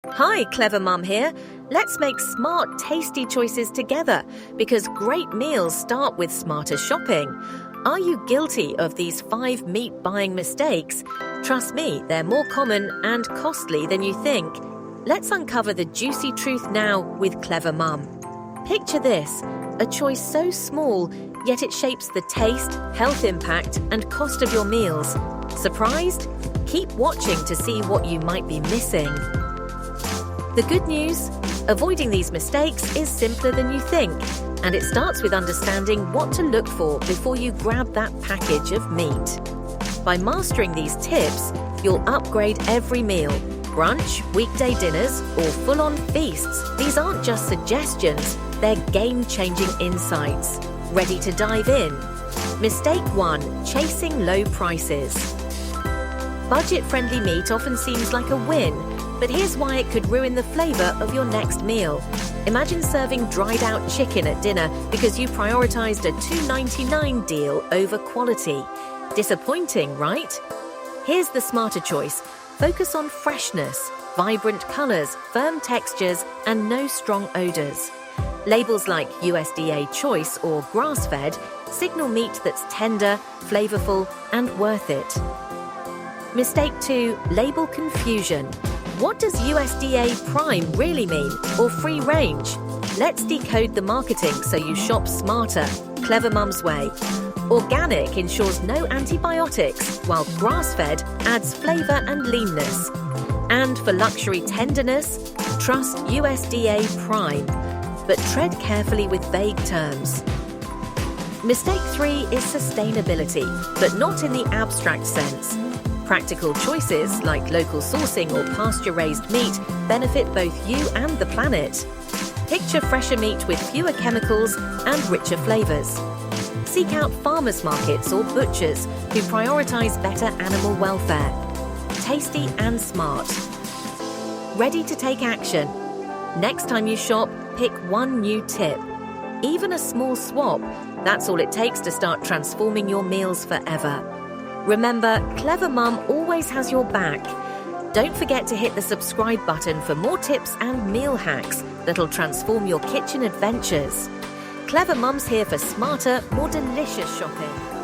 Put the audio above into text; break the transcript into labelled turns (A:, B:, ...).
A: Hi, Clever Mum here. Let's make smart, tasty choices together because great meals start with smarter shopping. Are you guilty of these 5 meat buying mistakes? Trust me, they're more common and costly than you think. Let's uncover the juicy truth now with Clever Mum. Picture this, a choice so small, yet it shapes the taste, health impact, and cost of your meals. Surprised? Keep watching to see what you might be missing. The good news? Avoiding these mistakes is simpler than you think, and it starts with understanding what to look for before you grab that package of meat. By mastering these tips, you'll upgrade every meal. Brunch, weekday dinners, or full-on feasts. These aren't just suggestions, they're game-changing insights. Ready to dive in? Mistake 1. Chasing low prices. Budget-friendly meat often seems like a win, but here's why it could ruin the flavor of your next meal. Imagine serving dried-out chicken at dinner because you prioritized a $2.99 deal over quality. Disappointing, right? Here's the smarter choice. Focus on freshness, vibrant colors, firm textures, and no strong odors. Labels like USDA choice or grass-fed signal meat that's tender, flavorful, and worth it. Mistake 2. Label confusion. What does USDA Prime really mean, or free range? Let's decode the marketing so you shop smarter, Clever Mum's way. Organic ensures no antibiotics, while grass-fed adds flavor and leanness. And for luxury tenderness, trust USDA Prime, but tread carefully with vague terms. Mistake 3 is sustainability, but not in the abstract sense. Practical choices like local sourcing or pasture-raised meat benefit both you and the planet. Picture fresher meat with fewer chemicals and richer flavors. Seek out farmers markets or butchers who prioritize better animal welfare. Tasty and smart. Ready to take action? Next time you shop, pick one new tip. Even a small swap, that's all it takes to start transforming your meals forever. Remember, Clever Mum always has your back. Don't forget to hit the subscribe button for more tips and meal hacks that'll transform your kitchen adventures. Clever Mum's here for smarter, more delicious shopping.